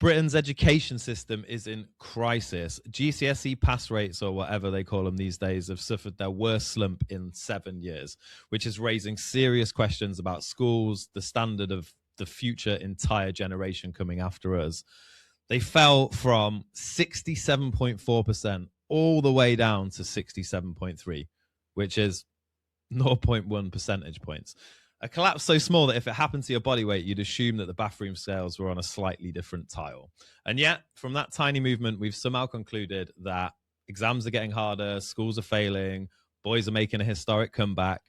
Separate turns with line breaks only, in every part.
Britain's education system is in crisis. GCSE pass rates, or whatever they call them these days, have suffered their worst slump in 7 years, which is raising serious questions about schools, the standard of the future entire generation coming after us. They fell from 67.4% all the way down to 67.3%, which is 0.1 percentage points. A collapse so small that if it happened to your body weight, you'd assume that the bathroom scales were on a slightly different tile. And yet, from that tiny movement, we've somehow concluded that exams are getting harder, schools are failing, boys are making a historic comeback,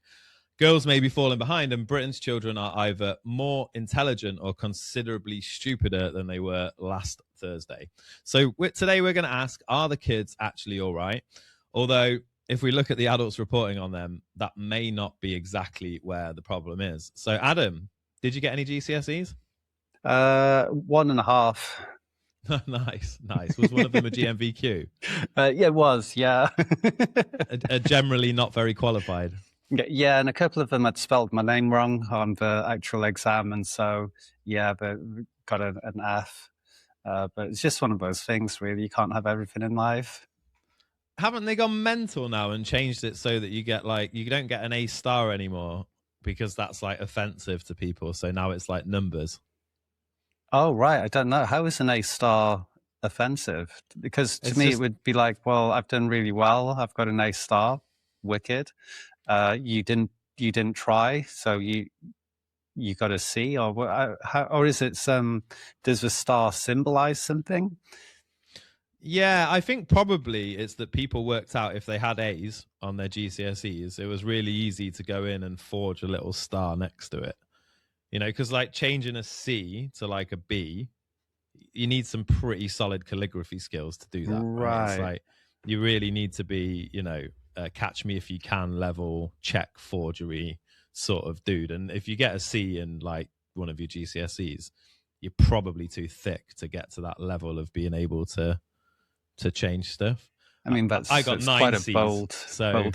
girls may be falling behind, and Britain's children are either more intelligent or considerably stupider than they were last Thursday. So today we're going to ask, are the kids actually all right? Although, if we look at the adults reporting on them, that may not be exactly where the problem is. So, Adam, did you get any GCSEs?
1.5.
Nice. Was one of them a GMVQ?
Yeah, it was, yeah.
a generally not very qualified.
Yeah, and a couple of them had spelled my name wrong on the actual exam, and so, yeah, but got an F. But it's just one of those things, really. You can't have everything in life.
Haven't they gone mental now and changed it so that you get you don't get an A star anymore because that's offensive to people? So now it's numbers.
Oh, right. I don't know. How is an A star offensive? Because to me, it would be well, I've done really well. I've got an A star. Wicked. You didn't try, so you got a C, or is it does the star symbolize something?
Yeah, I think probably it's that people worked out if they had A's on their GCSEs, it was really easy to go in and forge a little star next to it. Because changing a C to a B, you need some pretty solid calligraphy skills to do that.
Right.
It's you really need to be, catch me if you can level check forgery sort of dude. And if you get a C in one of your GCSEs, you're probably too thick to get to that level of being able to change stuff.
I mean, that's quite a bold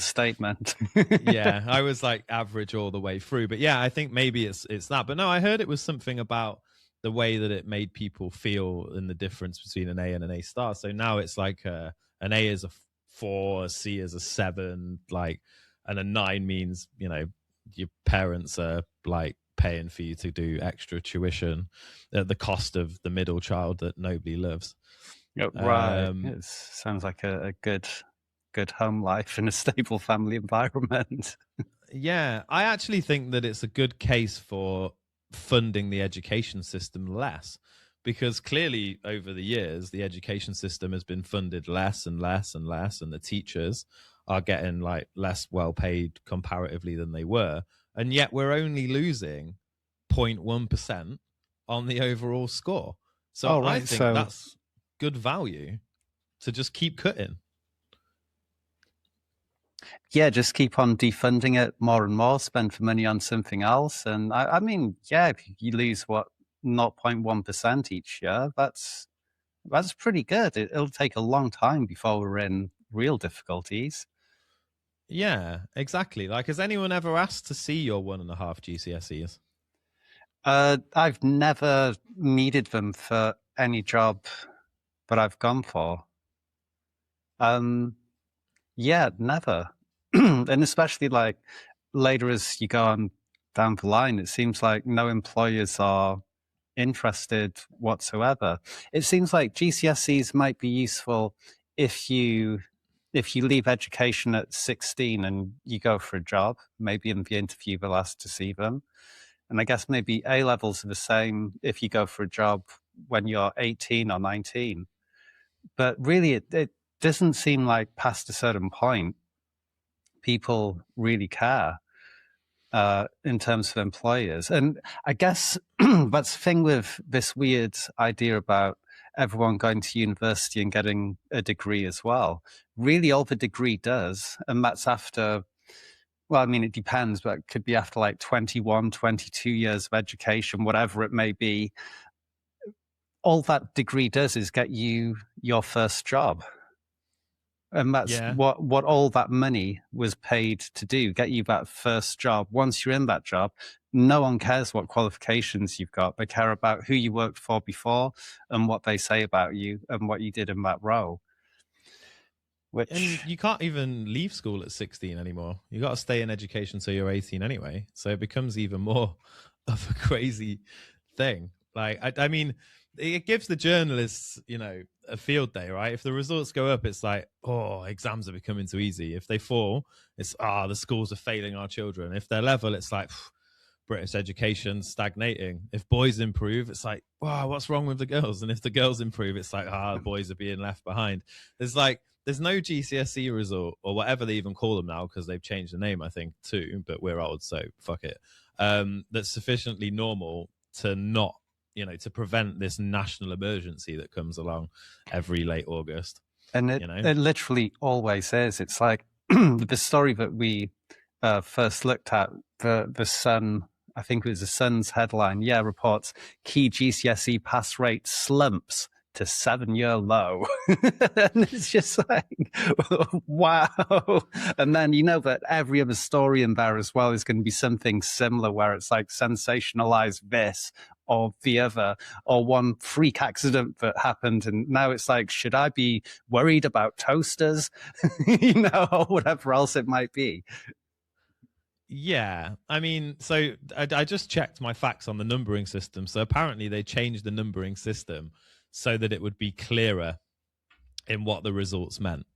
statement.
Yeah, I was average all the way through. But yeah, I think maybe it's that. But no, I heard it was something about the way that it made people feel in the difference between an A and an A star. So now it's an A is a 4, a C is a 7, and a 9 means, your parents are paying for you to do extra tuition at the cost of the middle child that nobody loves.
Right. It sounds like a good home life in a stable family environment.
Yeah, I actually think that it's a good case for funding the education system less, because clearly over the years, the education system has been funded less and less and less, and the teachers are getting less well paid comparatively than they were. And yet we're only losing 0.1% on the overall score. So I think that's good value to just keep cutting.
Yeah, just keep on defunding it more and more, spend the money on something else. And I mean, yeah, if you lose 0.1% each year, that's pretty good. It'll take a long time before we're in real difficulties.
Yeah, exactly. Has anyone ever asked to see your 1.5 GCSEs?
I've never needed them for any job that I've gone for. Yeah, never. And especially later as you go on down the line, it seems like no employers are interested whatsoever. It seems like GCSEs might be useful if you leave education at 16 and you go for a job. Maybe in the interview they'll ask to see them. And I guess maybe A levels are the same if you go for a job when you're 18 or 19. But really, it doesn't seem like past a certain point, people really care in terms of employers. And I guess that's the thing with this weird idea about everyone going to university and getting a degree as well. Really, all the degree does, and that's after, well, I mean, it depends, but it could be after 21, 22 years of education, whatever it may be. All that degree does is get you your first job. And that's
Yeah.
what all that money was paid to do, get you that first job. Once you're in that job, no one cares what qualifications you've got. They care about who you worked for before and what they say about you and what you did in that role.
And
Which,
you can't even leave school at 16 anymore. You got to stay in education till you're 18 anyway. So it becomes even more of a crazy thing. Like, I mean, it gives the journalists, you know, a field day, right? If the results go up, it's like, oh, exams are becoming too easy. If they fall, it's, the schools are failing our children. If they're level, it's like, British education stagnating. If boys improve, it's like, wow, what's wrong with the girls? And if the girls improve, it's like, the boys are being left behind. There's no GCSE result or whatever they even call them now, because they've changed the name, I think, too, but we're old, so fuck it. That's sufficiently normal to not, you know, to prevent this national emergency that comes along every late August.
and it,
you know?
it literally always is. It's like the story that we first looked at, the Sun, I think it was the Sun's headline, reports key GCSE pass rate slumps to 7-year low. And it's just like, wow. And then you know that every other story in there as well is going to be something similar, where it's like sensationalize this or the other, or one freak accident that happened. And now it's like, should I be worried about toasters? You know, or whatever else it might be.
Yeah, I mean, so I just checked my facts on the numbering system. So apparently they changed the numbering system so that it would be clearer in what the results meant.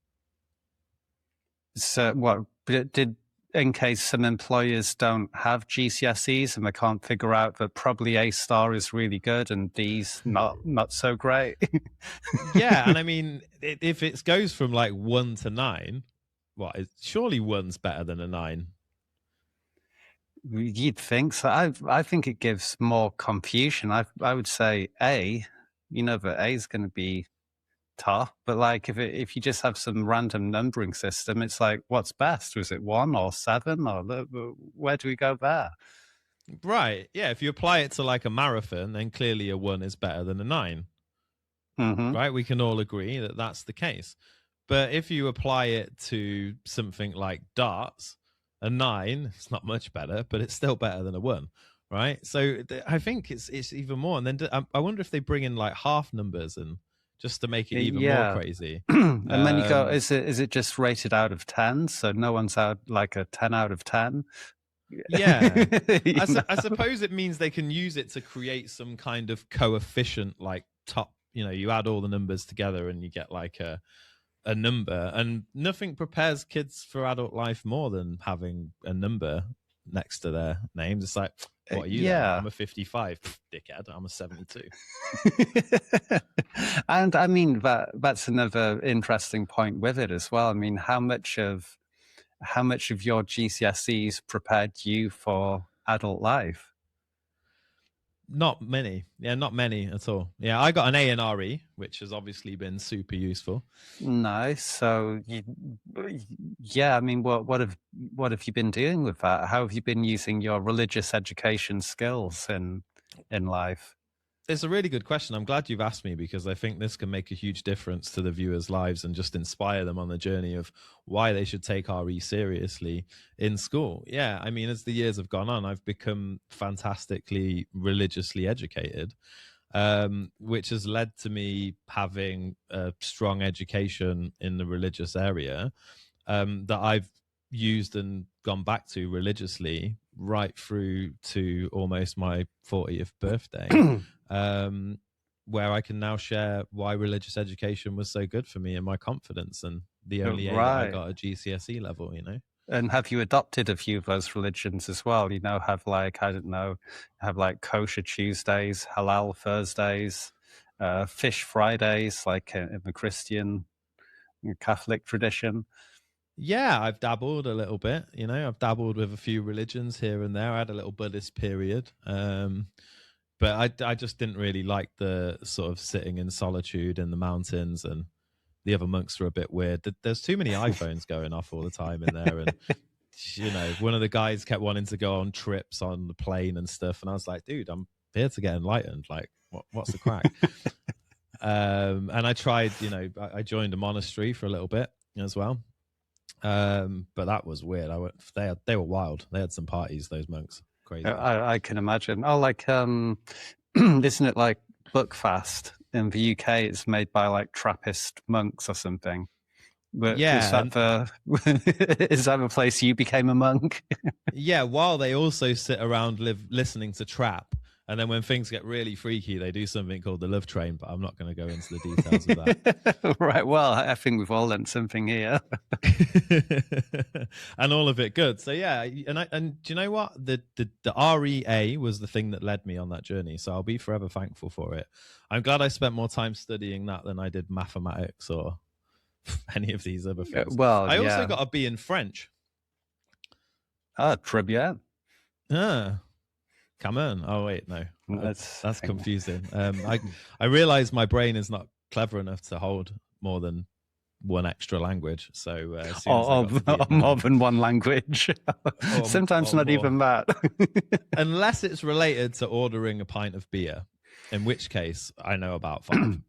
So what did, in case some employers don't have GCSEs and they can't figure out that probably A star is really good and D's not so great.
Yeah, and I mean, if it goes from like 1 to 9, surely 1's better than a 9.
You'd think so. I think it gives more confusion. I would say A, you know, that A is going to be tough, but like if you just have some random numbering system, it's like, what's best? Was it 1 or 7, or where do we go there?
Right. Yeah, if you apply it to like a marathon, then clearly a 1 is better than a 9.
Mm-hmm.
Right? We can all agree that that's the case. But if you apply it to something like darts, a 9, it's not much better, but it's still better than a 1, right? So I think it's even more. And then I wonder if they bring in like half numbers and just to make it even more crazy.
And then you go, is it just rated out of 10? So no one's out like a 10 out of 10?
Yeah. I suppose it means they can use it to create some kind of coefficient, like top, you know, you add all the numbers together and you get like a number. And nothing prepares kids for adult life more than having a number next to their names. It's like, what are you then? I'm a 55. Dickhead, I'm a 72.
And I mean, that's another interesting point with it as well. I mean, how much of your GCSEs prepared you for adult life?
Not many. Yeah, not many at all. Yeah, I got an A in RE, which has obviously been super useful.
Nice. So, yeah, I mean, what have you been doing with that? How have you been using your religious education skills in life?
It's a really good question. I'm glad you've asked me, because I think this can make a huge difference to the viewers' lives and just inspire them on the journey of why they should take RE seriously in school. Yeah, I mean, as the years have gone on, I've become fantastically religiously educated, which has led to me having a strong education in the religious area that I've used and gone back to religiously right through to almost my 40th birthday. Where I can now share why religious education was so good for me and my confidence, and the only A that I got at GCSE level, you know.
And have you adopted a few of those religions as well? You know, have like, I don't know, have like kosher Tuesdays, halal Thursdays, fish Fridays, like in the Christian Catholic tradition.
Yeah, I've dabbled a little bit, you know, I've dabbled with a few religions here and there. I had a little Buddhist period. But I just didn't really like the sort of sitting in solitude in the mountains, and the other monks were a bit weird. There's too many iPhones going off all the time in there. And, you know, one of the guys kept wanting to go on trips on the plane and stuff. And I was like, dude, I'm here to get enlightened. Like, what's the crack? And I tried, you know, I joined a monastery for a little bit. as well. But that was weird. They were wild. They had some parties, those monks. Crazy.
I can imagine. Oh, like isn't it like Buckfast in the UK? It's made by like Trappist monks or something. But
Yeah,
is that the place you became a monk?
Yeah, while they also sit around listening to trap. And then when things get really freaky, they do something called the love train, but I'm not going to go into the details of that.
Right. Well, I think we've all learned something here.
And all of it good. So yeah, and do you know what? The REA was the thing that led me on that journey. So I'll be forever thankful for it. I'm glad I spent more time studying that than I did mathematics or any of these other things.
Well,
I also got a B in French.
Ah, très bien.
Come on. Oh wait, no, that's confusing. I realize my brain is not clever enough to hold more than one extra language. So
more than one language. Sometimes not more. Even that.
Unless it's related to ordering a pint of beer, in which case I know about 5.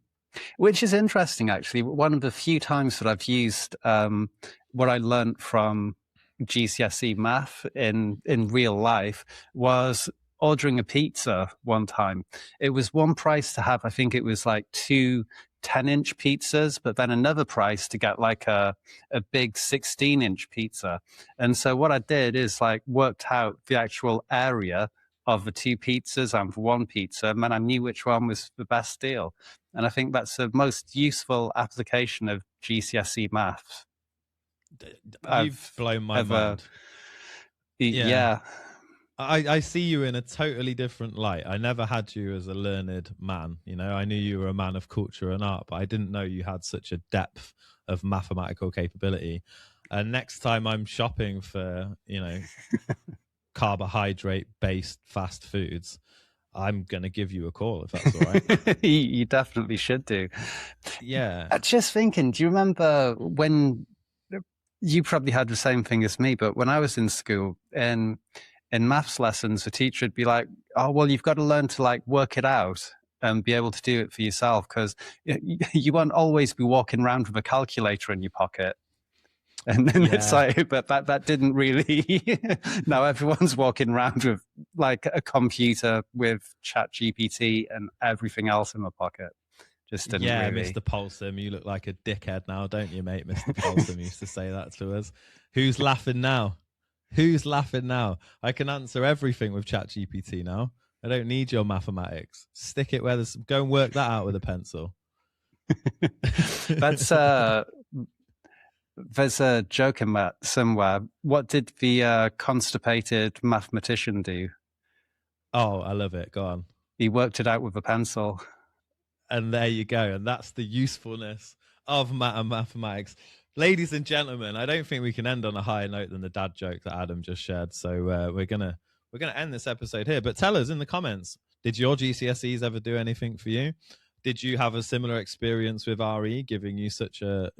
Which is interesting, actually. One of the few times that I've used what I learned from GCSE math in real life was ordering a pizza one time. It was one price to have, I think it was like 2 10-inch pizzas, but then another price to get like a big 16-inch pizza. And so what I did is like worked out the actual area of the 2 pizzas and for 1 pizza, and then I knew which one was the best deal. And I think that's the most useful application of GCSE maths.
You've blown my mind.
Yeah.
I see you in a totally different light. I never had you as a learned man. You know, I knew you were a man of culture and art, but I didn't know you had such a depth of mathematical capability. And next time I'm shopping for, carbohydrate-based fast foods, I'm going to give you a call if that's all right.
You definitely should do.
Yeah.
Just thinking, do you remember when you probably had the same thing as me, but when I was in school and in maths lessons, the teacher would be like, oh, well, you've got to learn to like work it out and be able to do it for yourself because you won't always be walking around with a calculator in your pocket. And then it's like, but that didn't really, now everyone's walking around with like a computer with ChatGPT and everything else in the pocket. Just didn't really.
Mr. Polsom, you look like a dickhead now, don't you, mate? Mr. Polsom used to say that to us. Who's laughing now? Who's laughing now? I can answer everything with ChatGPT now. I don't need your mathematics. Stick it where there's, go and work that out with a pencil.
That's there's a joke in that somewhere. What did the constipated mathematician do?
Oh, I love it. Go on.
He worked it out with a pencil.
And there you go. And that's the usefulness of mathematics. Ladies and gentlemen, I don't think we can end on a higher note than the dad joke that Adam just shared. So we're gonna end this episode here. But tell us in the comments, did your GCSEs ever do anything for you? Did you have a similar experience with RE, giving you such a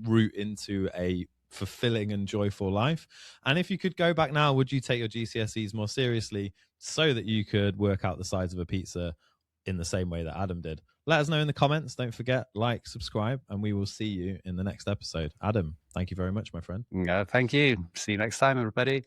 route into a fulfilling and joyful life? And if you could go back now, would you take your GCSEs more seriously so that you could work out the size of a pizza in the same way that Adam did? Let us know in the comments. Don't forget, like, subscribe, and we will see you in the next episode. Adam, thank you very much, my friend.
Thank you. See you next time, everybody.